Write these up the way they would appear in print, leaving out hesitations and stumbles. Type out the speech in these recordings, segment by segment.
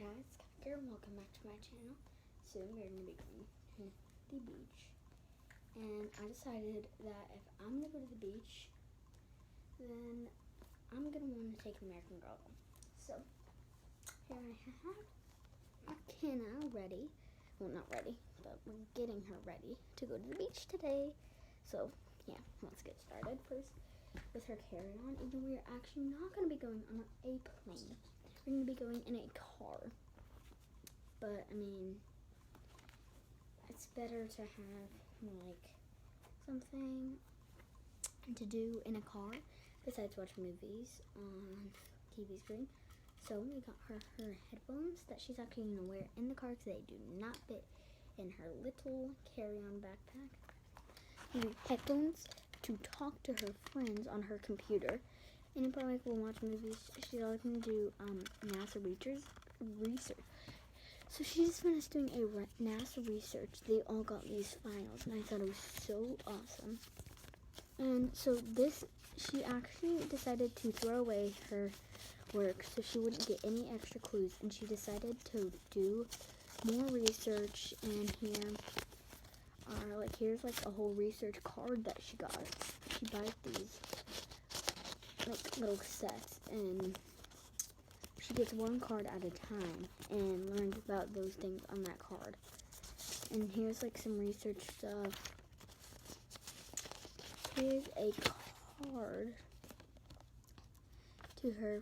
guys, Kafka, and welcome back to my channel. Soon we're going to be going to the beach, and I decided that if I'm going to go to the beach, then I'm going to want to take American Girl. So, here I have McKenna ready. Well, not ready, but we're getting her ready to go to the beach today. So, yeah, let's get started first with her carry-on, even though we're actually not going to be going on a plane. We're going to be going in a car. But, I mean, it's better to have, like, something to do in a car besides watch movies on TV screen. So, we got her headphones that she's actually going to wear in the car because they do not fit in her little carry-on backpack. And headphones to talk to her friends on her computer. And in public, we'll watch movies. She's always going to do NASA research. So she just finished doing a NASA research. They all got these files, and I thought it was so awesome. And so she actually decided to throw away her work so she wouldn't get any extra clues. And she decided to do more research. And here's like a whole research card that she got. She buys these like little sets, and she gets one card at a time and learns about those things on that card. And here's like some research stuff. Here's a card to her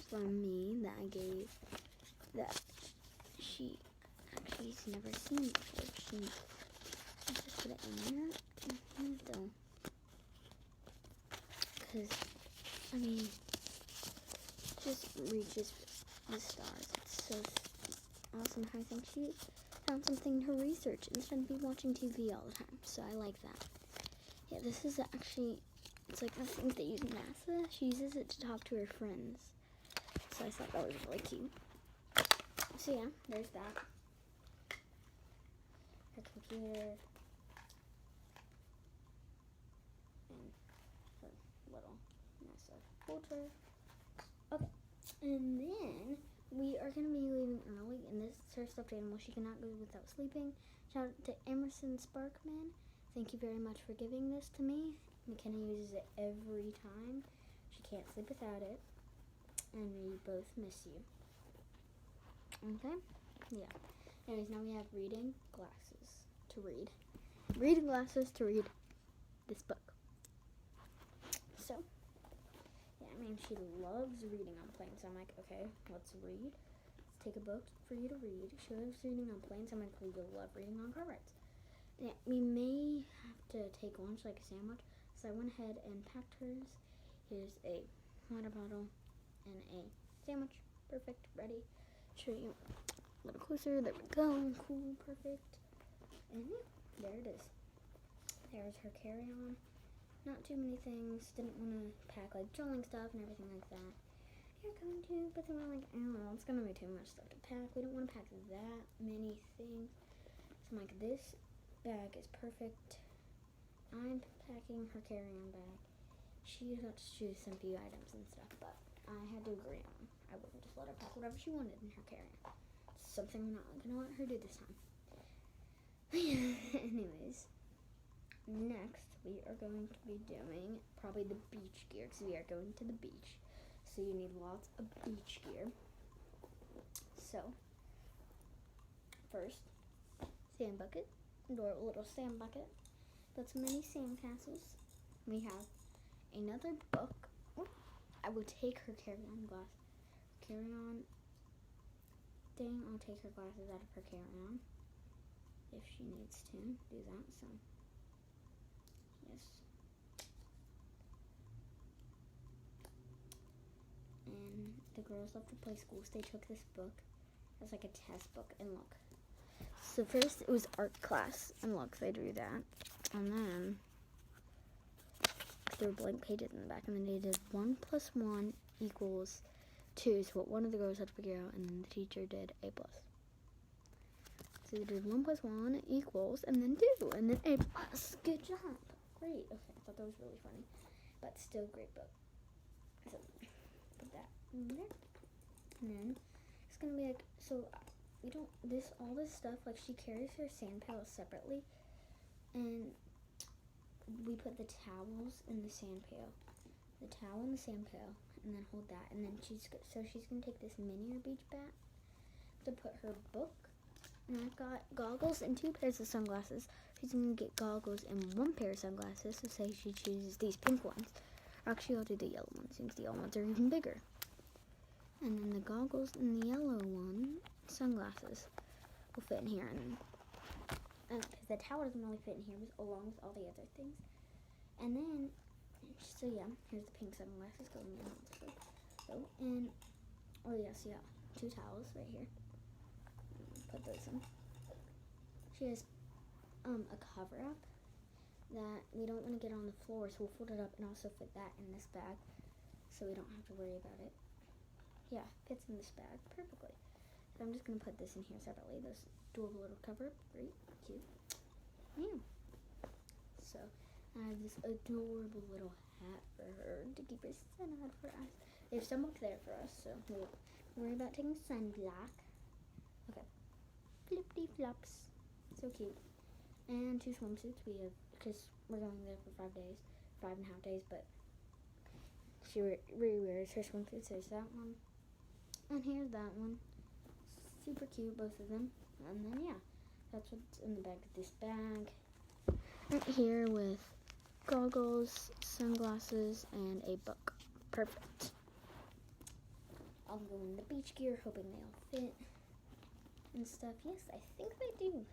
from me that I gave that she actually's never seen before. She just put it in there though, because I mean, just reaches the stars. It's so awesome. I think she found something to research instead of be watching TV all the time. So I like that. Yeah, this is actually, it's like the things they use in NASA. She uses it to talk to her friends. So I thought that was really cute. So yeah, there's that. Her computer. And her little NASA folder. Okay, and then we are going to be leaving early, and this is her stuffed animal. She cannot go without sleeping. Shout out to Emerson Sparkman. Thank you very much for giving this to me. McKenna uses it every time. She can't sleep without it, and we both miss you. Okay? Yeah. Anyways, now we have reading glasses to read. Reading glasses to read this book. So, yeah, I mean, she loves reading on planes. So I'm like, okay, let's read. Let's take a book for you to read. She loves reading on planes. I'm like, well, you'll love reading on car rides. Yeah, we may have to take lunch like a sandwich. So I went ahead and packed hers. Here's a water bottle and a sandwich. Perfect. Ready. Show you a little closer. There we go. Cool. Perfect. And yeah, there it is. There's her carry-on. Not too many things. Didn't want to pack like drawing stuff and everything like that. You're going to, but then we're like, I don't know, it's going to be too much stuff to pack. We don't want to pack that many things. So I'm like, this bag is perfect. I'm packing her carry-on bag. She got to choose some few items and stuff, but I had to agree on. I wouldn't just let her pack whatever she wanted in her carry-on. It's something I'm not going to let her do this time. Anyways, next we are going to be doing probably the beach gear, because we are going to the beach. So you need lots of beach gear. So, first, sand bucket. Or a little sand bucket. Built some mini sand castles. We have another book. I will take her carry-on thing. I'll take her glasses out of her carry-on if she needs to do that. So, yes. And the girls love to play schools. They took this book as like a test book, and look. So first it was art class, and look, they drew that. And then there were blank pages in the back, and then they did 1 + 1 = 2. Is what one of the girls had to figure out, and then the teacher did A+. So they did 1 + 1 = and then 2, and then A+. Good job. Great. Okay, I thought that was really funny, but still great book. So put that in there. And then is gonna be like, so we don't, all this stuff, like she carries her sand pails separately, and we put the towels in the sand pail. The towel in the sand pail, and then hold that, and then she's gonna take this mini beach bag to put her book, and I've got goggles and 2 pairs of sunglasses. She's gonna get goggles and 1 pair of sunglasses, so say she chooses these pink ones. Actually, I'll do the yellow ones since the yellow ones are even bigger. And then the goggles and the yellow sunglasses will fit in here, and because the towel doesn't really fit in here, along with all the other things. And then, so yeah, here's the pink sunglasses going in. And oh yes, yeah, 2 towels right here. Put those in. She has a cover up that we don't want to get on the floor, so we'll fold it up and also fit that in this bag, so we don't have to worry about it. Yeah, fits in this bag perfectly. So I'm just gonna put this in here separately. This adorable little cover, great, cute. Yeah. So I have this adorable little hat for her to keep her sun out for us. There's some up there for us, so we'll worry about taking sunblock. Okay. Flippity flops. So cute. And 2 swimsuits we have, because we're going there for 5 days, 5.5 days, but she re-wears her swimsuits. There's that one. And here's that one. Super cute, both of them. And then, yeah, that's what's in the back of this bag. Right here with goggles, sunglasses, and a book. Perfect. I'll go in the beach gear, hoping they all fit and stuff. Yes, I think they do.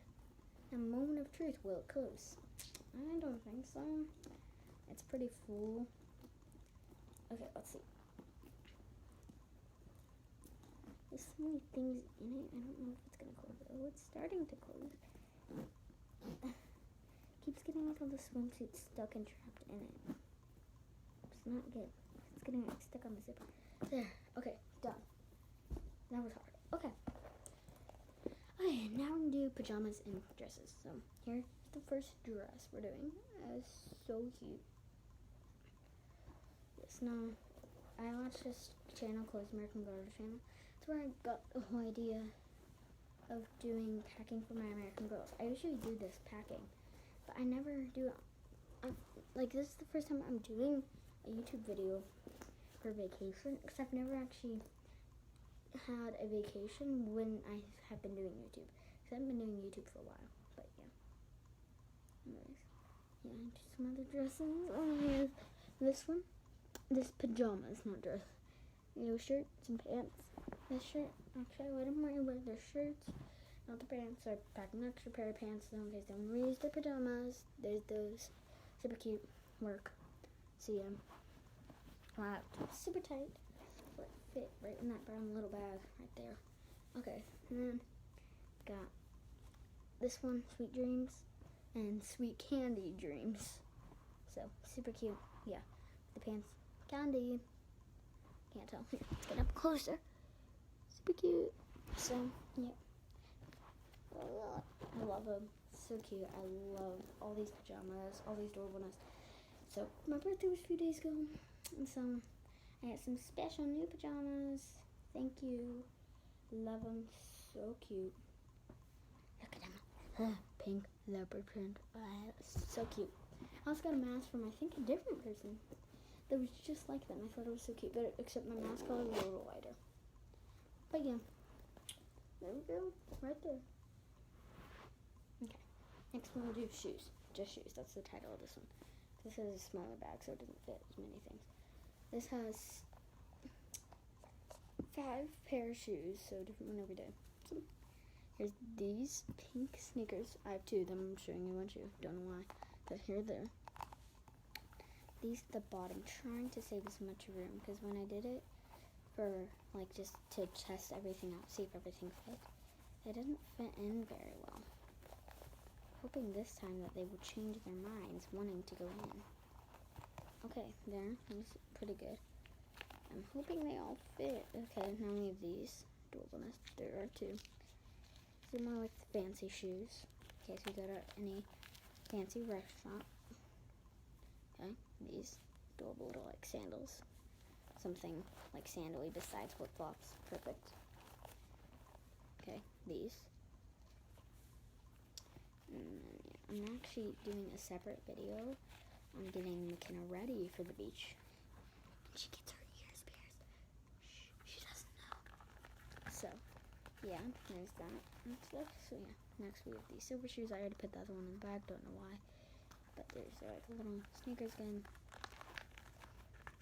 A moment of truth, will it close? I don't think so. It's pretty full. Okay, let's see. There's so many things in it. I don't know if it's gonna close. Oh, it's starting to close. Keeps getting like all the swimsuits stuck and trapped in it. It's not good. It's getting like stuck on the zipper. There. Okay, done. That was hard. Okay. Okay, now we're gonna do pajamas and dresses. So here's the first dress we're doing. It's so cute. Yes, now I watched this channel called American Girl channel. It's where I got the whole idea of doing packing for my American Girls. I usually do this packing, but I never do it. Like, this is the first time I'm doing a YouTube video for vacation, because I've never actually had a vacation when I have been doing YouTube. Because I haven't been doing YouTube for a while, but yeah. Anyways, yeah, just some other dresses. Oh, here's this one. This pajamas, not dress. You know, shirts and pants. This shirt, actually, what I'm wearing with their shirts, not the pants. So I packed an extra pair of pants though, in case they want to reuse their pajamas. There's those. Super cute. Work. So yeah. Wow. Super tight. But fit right in that brown little bag right there. Okay. And then got this one, Sweet Dreams, and Sweet Candy Dreams. So super cute. Yeah. The pants. Candy. Can't tell. Here, let's get up closer. Super cute. So, yeah. I love them. So cute. I love all these pajamas, all these adorableness. So, my birthday was a few days ago, and so I got some special new pajamas. Thank you. Love them. So cute. Look at them. Pink leopard print. So cute. I also got a mask from, I think, a different person that was just like them. I thought it was so cute, but except my mask color was a little lighter. But yeah, there we go, right there. Okay, next one we'll do shoes. Just shoes, that's the title of this one. This has a smaller bag, so it doesn't fit as many things. This has 5 pair of shoes, so different one every day. So here's these pink sneakers. I have 2 of them. I'm showing you one shoe. Don't know why, but here they're. These at the bottom, trying to save as much room, because when I did it for like just to test everything out, see if everything fit, it didn't fit in very well. Hoping this time that they would change their minds, wanting to go in. Okay, there, that's pretty good. I'm hoping they all fit. Okay, now we have these. Adorableness. There are 2. These are more like the fancy shoes, in case we go to any fancy restaurant. Okay, these adorable little like sandals. Something like sandally besides flip-flops. Perfect. okay, these. And then, yeah, I'm actually doing a separate video on getting McKenna ready for the beach. She gets her ears pierced. Shh, she doesn't know. So, yeah, there's that and stuff. So, yeah, next we have these silver shoes. I already put the other one in the bag, don't know why. But there's like little sneakers again.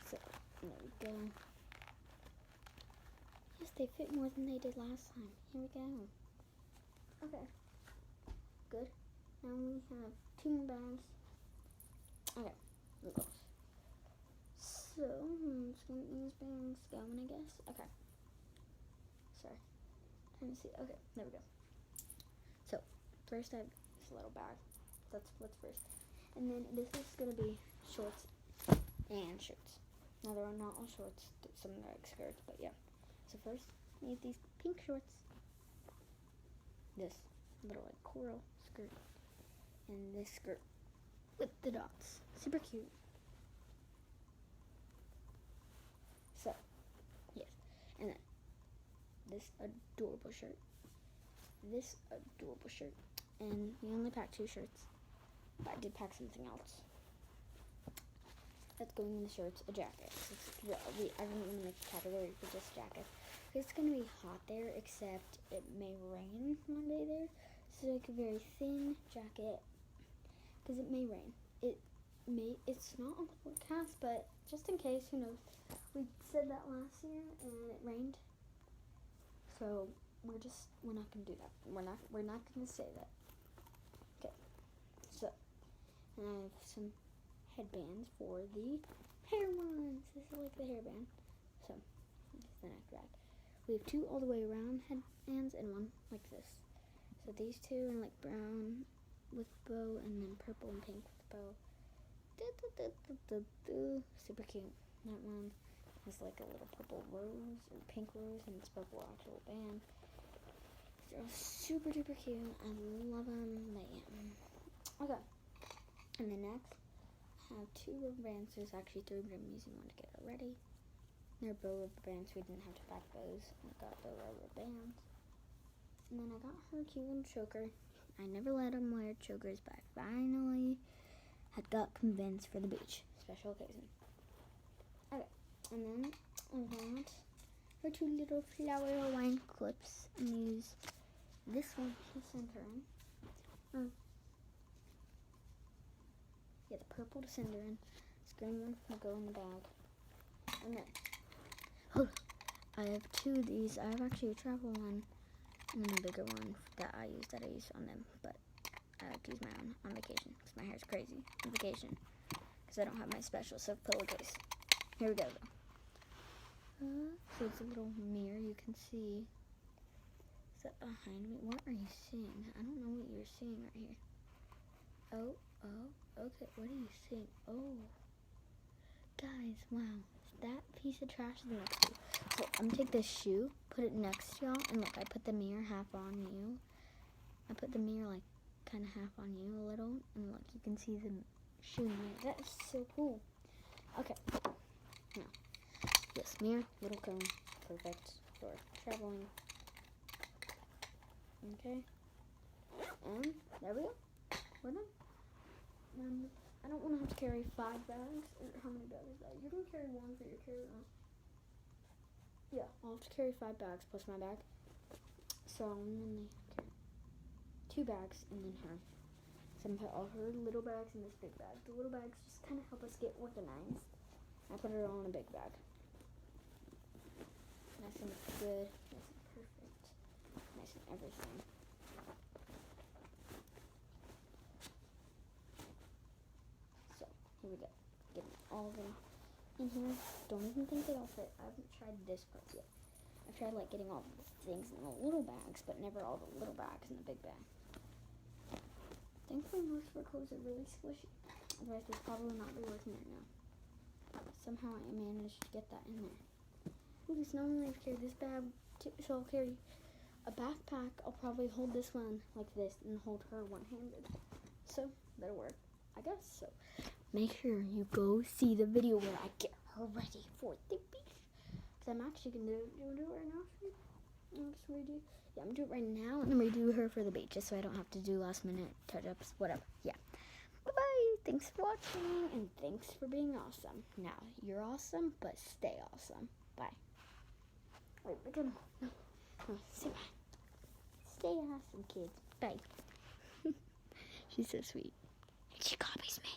So, there we go. Yes, they fit more than they did last time. Here we go. Okay. Good. Now we have 2 more bags. Okay. Let's go. So, I'm just gonna get these bags going, I guess. Okay. Sorry. Trying to see. Okay, there we go. So, first I have this little bag. That's what's first. And then this is gonna be shorts and shirts. Now there are not all shorts, some are like skirts, but yeah. So first, we have these pink shorts. This little like coral skirt. And this skirt with the dots. Super cute. So, yes. And then this adorable shirt. This adorable shirt. And we only packed 2 shirts. But I did pack something else. That's going in the shirts, a jacket. I didn't want to make a category for just jackets. It's going to be hot there, except it may rain one day there. So like a very thin jacket, because it may rain. It's not on the forecast, but just in case, who knows. We said that last year, and it rained. So we're not going to do that. We're not going to say that. Okay. So, and I have some headbands for the hair ones. This is like the hairband. So, this is the neck wrap. We have 2 all the way around headbands and 1 like this. So these 2 are like brown with bow and then purple and pink with bow. Super cute. That one has like a little purple rose or pink rose and it's purple actual band. They're super duper cute. I love them. Okay. And then next, I have 2 rubber bands. There's actually 3, but I'm using 1 to get her ready. They're bow rubber bands. We didn't have to pack those. I got bow rubber bands. And then I got her a cute little choker. I never let him wear chokers, but I finally had got convinced for the beach. Special occasion. Okay. And then I got her 2 little flower Hawaiian clips. And use this one to center in. Yeah, the purple to send her in. This green one will go in the bag. And then, I have 2 of these. I have actually a travel one and then a bigger one that I use on them. But I like to use my own on vacation because my hair's crazy on vacation. Because I don't have my special silk pillowcase. Here we go, though. So it's a little mirror you can see. Is that behind me? What are you seeing? I don't know what you're seeing right here. Oh, okay, what are you seeing? Oh, guys, wow, that piece of trash is next to you. So I'm gonna take this shoe, put it next to y'all, and look, I put the mirror half on you. I put the mirror like kind of half on you a little, and look, you can see the shoe mirror. That is so cool. Okay, now, this mirror, little cone, perfect for traveling. Okay, and there we go, we're done. I don't want to have to carry 5 bags. Or how many bags is that? You can carry 1 for your carry-on. Yeah, I'll have to carry 5 bags plus my bag. So I'm only carry 2 bags and then her. So I'm gonna put all her little bags in this big bag. The little bags just kind of help us get organized. I put it all in a big bag. Nice and good. Nice and perfect. Nice and everything. Here we go. Getting all of them in here. Don't even think they all fit. I haven't tried this part yet. I've tried like getting all the things in the little bags, but never all the little bags in the big bag. Thankfully most of our clothes are really squishy. Otherwise we'd probably not be working right now. Somehow I managed to get that in there. Ooh, so normally I've carried this bag too, so I'll carry a backpack. I'll probably hold this one like this and hold her one-handed. So that'll work, I guess. So make sure you go see the video where I get her ready for the beach. Because I'm actually going to do it right now. I'll just redo. Yeah, I'm gonna do it right now and then redo her for the bait, just so I don't have to do last minute touch-ups, whatever. Yeah. Bye-bye. Thanks for watching, and thanks for being awesome. Now, you're awesome, but stay awesome. Bye. Wait, we're gonna... No, say bye. Stay awesome, kids. Bye. She's so sweet. And she copies me.